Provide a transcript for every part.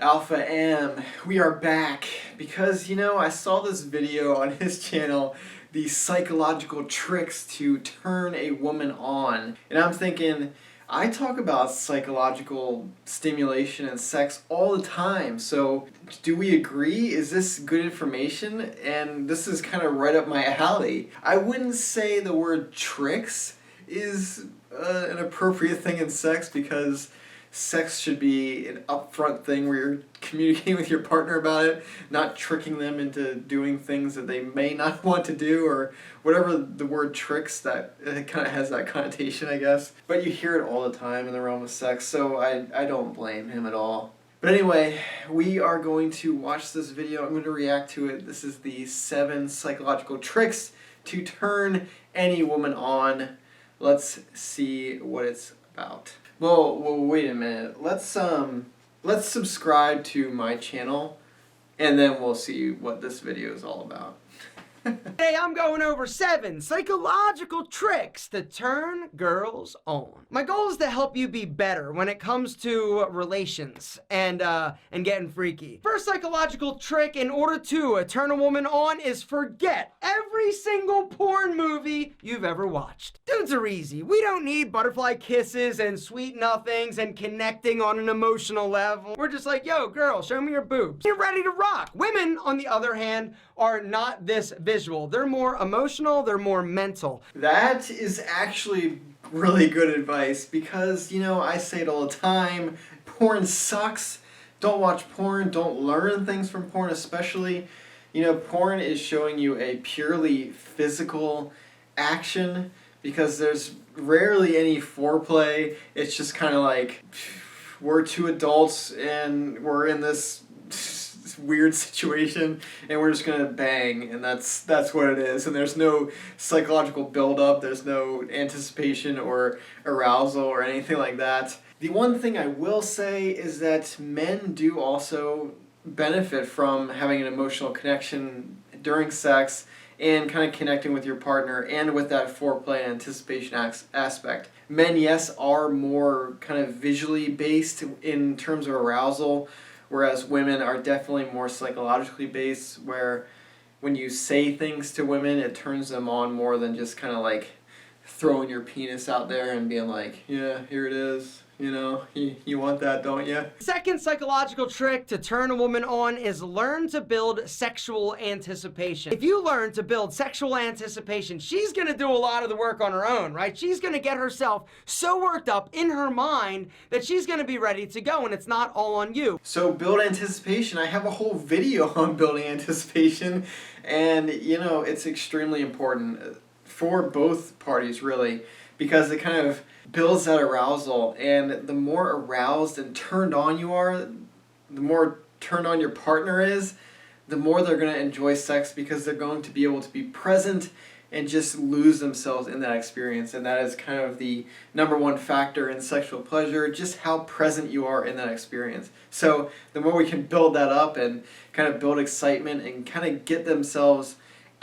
Alpha M, we are back because, I saw this video on his channel, the psychological tricks to turn a woman on. And I'm thinking, I talk about psychological stimulation and sex all the time, so do we agree? Is this good information? And this is kind of right up my alley. I wouldn't say the word tricks is an appropriate thing in sex, because sex should be an upfront thing where you're communicating with your partner about it, not tricking them into doing things that they may not want to do, or whatever the word tricks, that it kind of has that connotation, I guess. But you hear it all the time in the realm of sex, so I don't blame him at all. But anyway, we are going to watch this video. I'm going to react to it. This is the 7 psychological tricks to turn any woman on. Let's see what it's about. Well, wait a minute. Let's subscribe to my channel, and then we'll see what this video is all about. Today I'm going over 7 psychological tricks to turn girls on. My goal is to help you be better when it comes to relations and getting freaky. First psychological trick in order to turn a woman on is forget every single porn movie you've ever watched. Dudes are easy. We don't need butterfly kisses and sweet nothings and connecting on an emotional level. We're just like, yo, girl, show me your boobs. You're ready to rock. Women, on the other hand, are not this visual. They're more emotional, they're more mental. That is actually really good advice, because, I say it all the time, porn sucks. Don't watch porn, don't learn things from porn especially. Porn is showing you a purely physical action, because there's rarely any foreplay. It's just kind of like, we're 2 adults and we're in this weird situation and we're just gonna bang, and that's what it is. And there's no psychological build-up, there's no anticipation or arousal or anything like that. The one thing I will say is that men do also benefit from having an emotional connection during sex and kind of connecting with your partner, and with that foreplay and anticipation aspect. Men, yes, are more kind of visually based in terms of arousal, whereas women are definitely more psychologically based, where when you say things to women, it turns them on more than just kind of like throwing your penis out there and being like, yeah, here it is. You want that, don't you? Second psychological trick to turn a woman on is learn to build sexual anticipation. If you learn to build sexual anticipation, she's gonna do a lot of the work on her own, right? She's gonna get herself so worked up in her mind that she's gonna be ready to go, and it's not all on you. So build anticipation. I have a whole video on building anticipation, and it's extremely important for both parties, really, because it kind of builds that arousal, and the more aroused and turned on you are, the more turned on your partner is, the more they're going to enjoy sex, because they're going to be able to be present and just lose themselves in that experience. And that is kind of the #1 factor in sexual pleasure, just how present you are in that experience. So the more we can build that up and kind of build excitement and kind of get themselves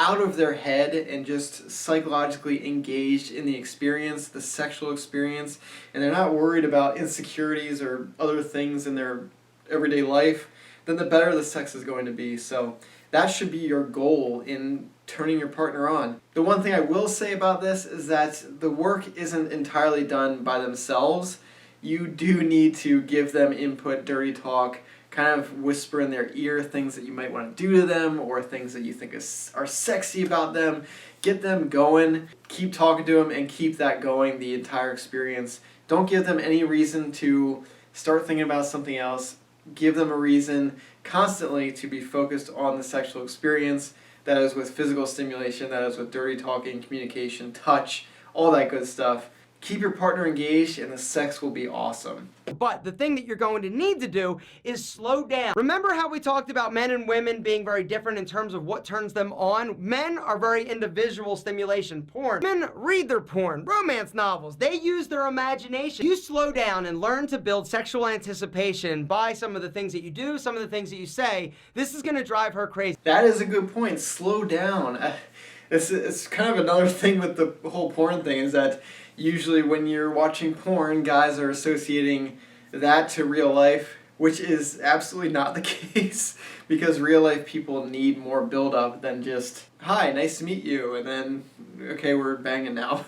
out of their head and just psychologically engaged in the experience, the sexual experience, and they're not worried about insecurities or other things in their everyday life, then the better the sex is going to be. So that should be your goal in turning your partner on. The one thing I will say about this is that the work isn't entirely done by themselves. You do need to give them input, dirty talk, kind of whisper in their ear things that you might want to do to them, or things that you think are sexy about them. Get them going, keep talking to them, and keep that going the entire experience. Don't give them any reason to start thinking about something else. Give them a reason constantly to be focused on the sexual experience. That is with physical stimulation, that is with dirty talking, communication, touch, all that good stuff. Keep your partner engaged, and the sex will be awesome. But the thing that you're going to need to do is slow down. Remember how we talked about men and women being very different in terms of what turns them on? Men are very into visual stimulation, porn. Men read their porn, romance novels. They use their imagination. You slow down and learn to build sexual anticipation by some of the things that you do, some of the things that you say. This is going to drive her crazy. That is a good point. Slow down. It's kind of another thing with the whole porn thing, is that usually when you're watching porn, guys are associating that to real life, which is absolutely not the case, because real life people need more build up than just, hi, nice to meet you, and then, okay, we're banging now,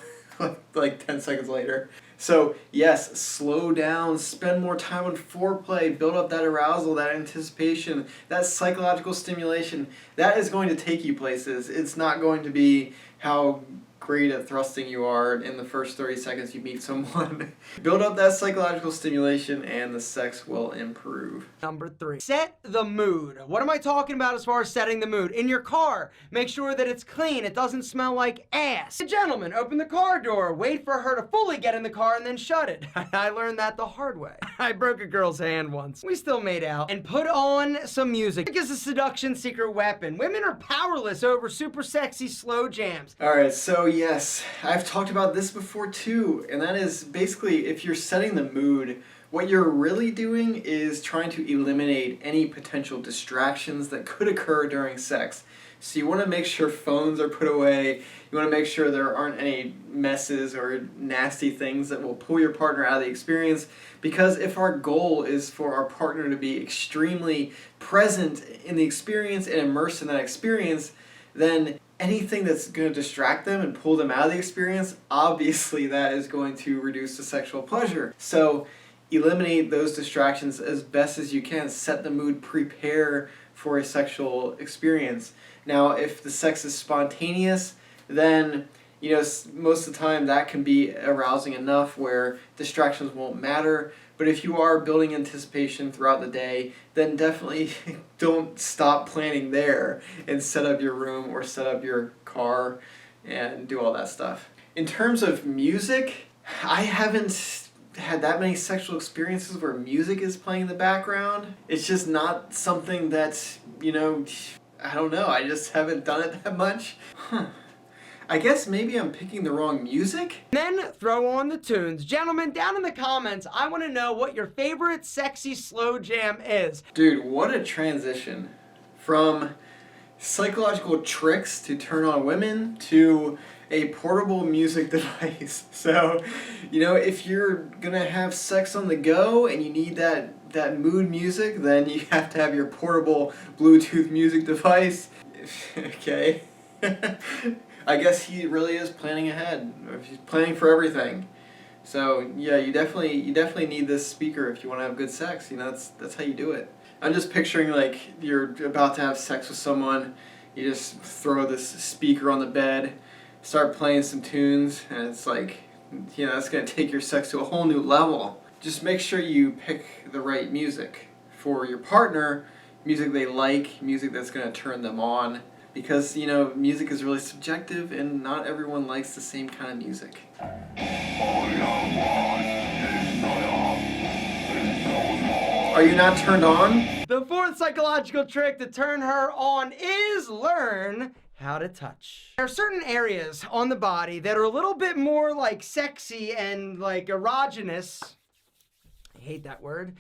like 10 seconds later. So yes, slow down, spend more time on foreplay, build up that arousal, that anticipation, that psychological stimulation. That is going to take you places. It's not going to be how great at thrusting you are in the first 30 seconds you meet someone. Build up that psychological stimulation and the sex will improve. Number 3, set the mood. What am I talking about as far as setting the mood? In your car, make sure that it's clean, it doesn't smell like ass. The gentleman, open the car door, wait for her to fully get in the car and then shut it. I learned that the hard way. I broke a girl's hand once. We still made out. And put on some music. Music is a seduction secret weapon. Women are powerless over super sexy slow jams. Alright, so yes, I've talked about this before too, and that is basically if you're setting the mood, what you're really doing is trying to eliminate any potential distractions that could occur during sex. So you want to make sure phones are put away, you want to make sure there aren't any messes or nasty things that will pull your partner out of the experience, because if our goal is for our partner to be extremely present in the experience and immersed in that experience, then anything that's going to distract them and pull them out of the experience, obviously that is going to reduce the sexual pleasure. So eliminate those distractions as best as you can. Set the mood, prepare for a sexual experience. Now, if the sex is spontaneous, then most of the time that can be arousing enough where distractions won't matter. But if you are building anticipation throughout the day, then definitely don't stop planning there and set up your room or set up your car and do all that stuff. In terms of music, I haven't had that many sexual experiences where music is playing in the background. It's just not something that, I don't know, I just haven't done it that much. I guess maybe I'm picking the wrong music? Then throw on the tunes. Gentlemen, down in the comments, I want to know what your favorite sexy slow jam is. Dude, what a transition from psychological tricks to turn on women to a portable music device. So, if you're gonna have sex on the go and you need that mood music, then you have to have your portable Bluetooth music device. Okay. I guess he really is planning ahead. He's planning for everything. So yeah, you definitely need this speaker if you want to have good sex. That's how you do it. I'm just picturing like you're about to have sex with someone. You just throw this speaker on the bed, start playing some tunes, and it's like, that's gonna take your sex to a whole new level. Just make sure you pick the right music for your partner. Music they like, music that's gonna turn them on. Because, music is really subjective and not everyone likes the same kind of music. Are you not turned on? The 4th psychological trick to turn her on is learn how to touch. There are certain areas on the body that are a little bit more like sexy and like erogenous. I hate that word.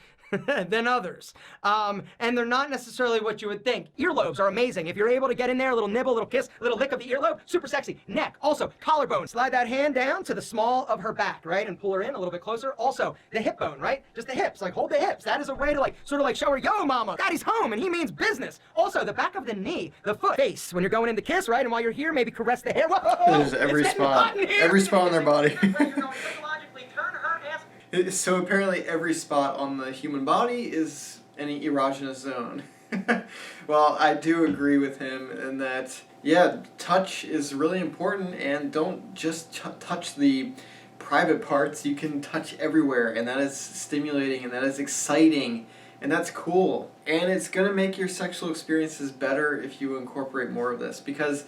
Than others. And they're not necessarily what you would think. Earlobes are amazing. If you're able to get in there, a little nibble, a little kiss, a little lick of the earlobe, super sexy. Neck, also, collarbone. Slide that hand down to the small of her back, right? And pull her in a little bit closer. Also, the hip bone, right? Just the hips, like hold the hips. That is a way to sort of show her, yo mama, daddy's home and he means business. Also, the back of the knee, the foot, face, when you're going in to kiss, right? And while you're here, maybe caress the hair. Whoa, there's every spot on their body. So apparently every spot on the human body is any erogenous zone. Well, I do agree with him in that, touch is really important, and don't just touch the private parts. You can touch everywhere, and that is stimulating, and that is exciting, and that's cool. And it's going to make your sexual experiences better if you incorporate more of this, because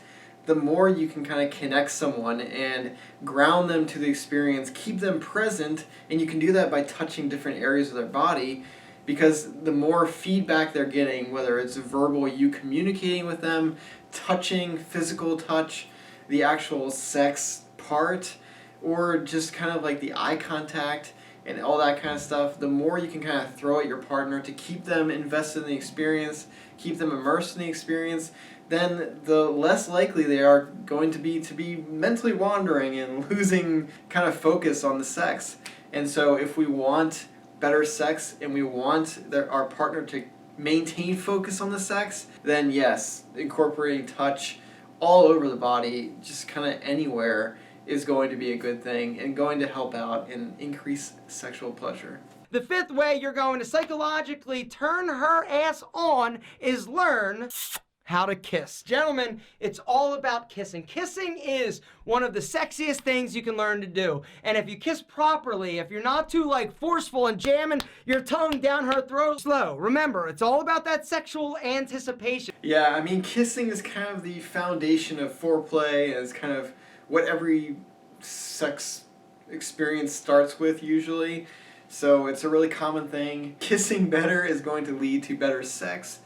the more you can kind of connect someone and ground them to the experience, keep them present, and you can do that by touching different areas of their body, because the more feedback they're getting, whether it's verbal, you communicating with them, touching, physical touch, the actual sex part, or just kind of like the eye contact and all that kind of stuff, the more you can kind of throw at your partner to keep them invested in the experience, keep them immersed in the experience, then the less likely they are going to be mentally wandering and losing kind of focus on the sex. And so if we want better sex and we want our partner to maintain focus on the sex, then yes, incorporating touch all over the body, just kind of anywhere, is going to be a good thing and going to help out and increase sexual pleasure. The fifth way you're going to psychologically turn her ass on is learn how to kiss. Gentlemen, it's all about kissing. Kissing is one of the sexiest things you can learn to do. And if you kiss properly, if you're not too forceful and jamming your tongue down her throat slow, remember, it's all about that sexual anticipation. Yeah, I mean, kissing is kind of the foundation of foreplay, and it's kind of what every sex experience starts with usually. So it's a really common thing. Kissing better is going to lead to better sex.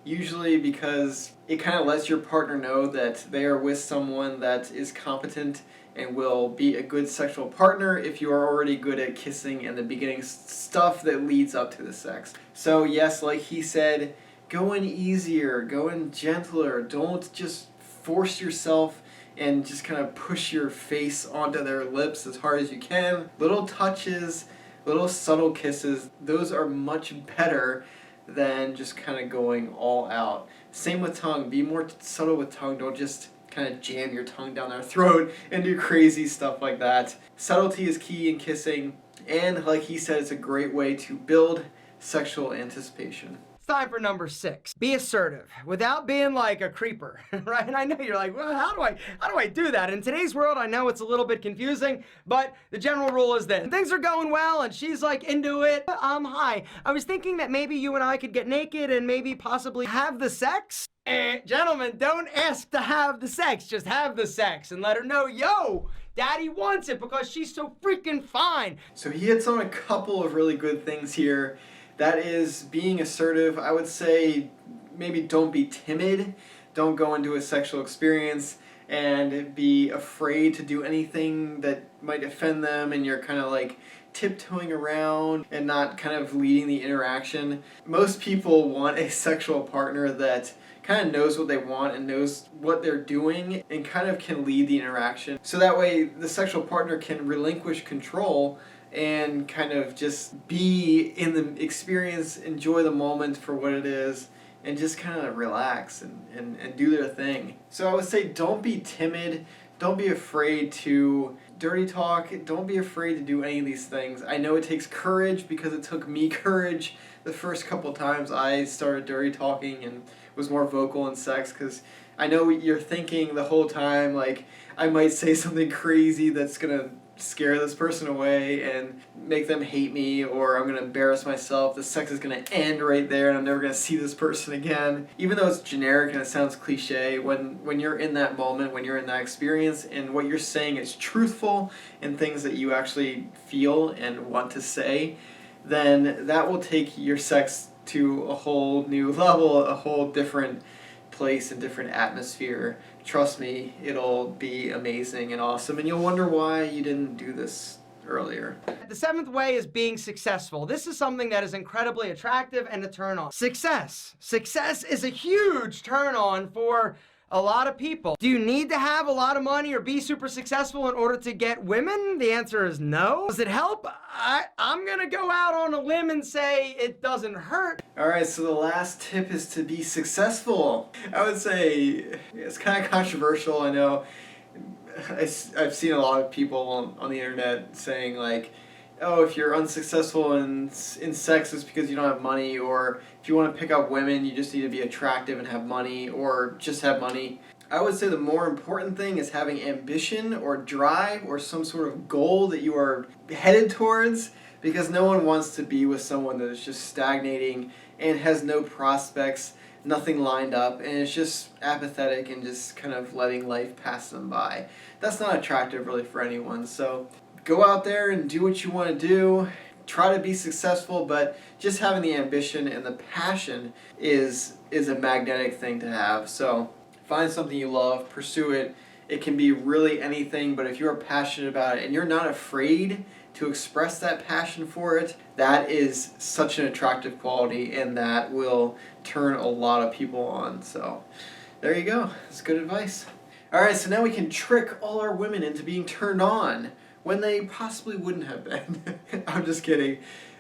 Usually because it kind of lets your partner know that they are with someone that is competent and will be a good sexual partner if you are already good at kissing and the beginning stuff that leads up to the sex. So yes, like he said, go in easier, go in gentler, don't just force yourself and just kind of push your face onto their lips as hard as you can. Little touches, little subtle kisses, those are much better than just kind of going all out. Same with tongue. Be more subtle with tongue. Don't just kind of jam your tongue down their throat and do crazy stuff like that. Subtlety is key in kissing, and like he said, it's a great way to build sexual anticipation. Time for number 6. Be assertive without being like a creeper, right? And I know you're like, well, how do I do that? In today's world, I know it's a little bit confusing, but the general rule is this. Things are going well and she's like into it. Hi, I was thinking that maybe you and I could get naked and maybe possibly have the sex. Gentlemen, don't ask to have the sex. Just have the sex and let her know, yo, Daddy wants it because she's so freaking fine. So he hits on a couple of really good things here. That is being assertive. I would say maybe don't be timid. Don't go into a sexual experience and be afraid to do anything that might offend them and you're kind of like tiptoeing around and not kind of leading the interaction. Most people want a sexual partner that kind of knows what they want and knows what they're doing and kind of can lead the interaction. So that way the sexual partner can relinquish control and kind of just be in the experience, enjoy the moment for what it is, and just kind of relax and do their thing. So I would say don't be timid, don't be afraid to dirty talk, don't be afraid to do any of these things. I know it takes courage because it took me courage the first couple times I started dirty talking and was more vocal in sex, because I know you're thinking the whole time like I might say something crazy that's gonna scare this person away and make them hate me, or I'm gonna embarrass myself. The sex is gonna end right there and I'm never gonna see this person again. Even though it's generic and it sounds cliche, when you're in that moment, when you're in that experience and what you're saying is truthful and things that you actually feel and want to say, then that will take your sex to a whole new level, a whole different place and different atmosphere. Trust me, it'll be amazing and awesome, and you'll wonder why you didn't do this earlier. The 7th way is being successful. This is something that is incredibly attractive and a turn on. Success. Success is a huge turn on for a lot of people. Do you need to have a lot of money or be super successful in order to get women? The answer is no. Does it help? I'm gonna go out on a limb and say it doesn't hurt. Alright, so the last tip is to be successful. I would say it's kind of controversial, I know. I've seen a lot of people on the internet saying like, oh, if you're unsuccessful in sex, it's because you don't have money, or if you want to pick up women, you just need to be attractive and have money, or just have money. I would say the more important thing is having ambition or drive or some sort of goal that you are headed towards, because no one wants to be with someone that is just stagnating and has no prospects, nothing lined up, and is just apathetic and just kind of letting life pass them by. That's not attractive really for anyone, so go out there and do what you want to do. Try to be successful, but just having the ambition and the passion is a magnetic thing to have. So find something you love, pursue it. It can be really anything, but if you're passionate about it and you're not afraid to express that passion for it, that is such an attractive quality, and that will turn a lot of people on. So there you go. That's good advice. Alright, so now we can trick all our women into being turned on when they possibly wouldn't have been. I'm just kidding.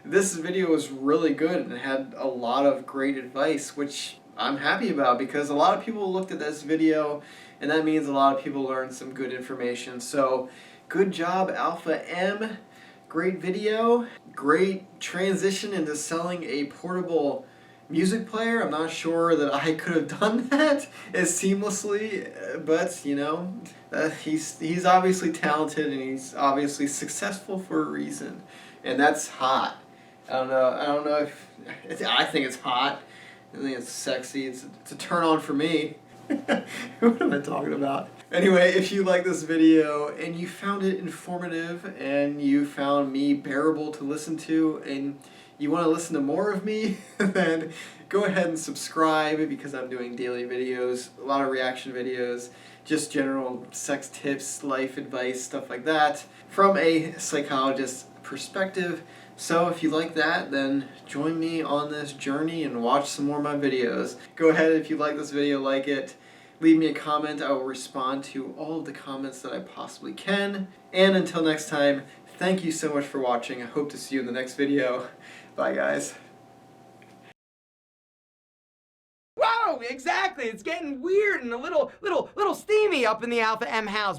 this video was really good and had a lot of great advice, which I'm happy about because a lot of people looked at this video and that means a lot of people learned some good information. So good job, Alpha M. Great video. Great transition into selling a portable music player. I'm not sure that I could have done that as seamlessly, but you know, he's obviously talented and he's obviously successful for a reason, and that's hot. I don't know if I think it's hot. I think it's sexy. It's a turn on for me. What am I talking about? Anyway, if you like this video and you found it informative and you found me bearable to listen to and you want to listen to more of me, then go ahead and subscribe because I'm doing daily videos, a lot of reaction videos, just general sex tips, life advice, stuff like that, from a psychologist's perspective. So if you like that, then join me on this journey and watch some more of my videos. Go ahead, if you like this video, like it. Leave me a comment. I will respond to all of the comments that I possibly can. And until next time, thank you so much for watching. I hope to see you in the next video. Bye, guys. Whoa, exactly. It's getting weird and a little steamy up in the Alpha M house.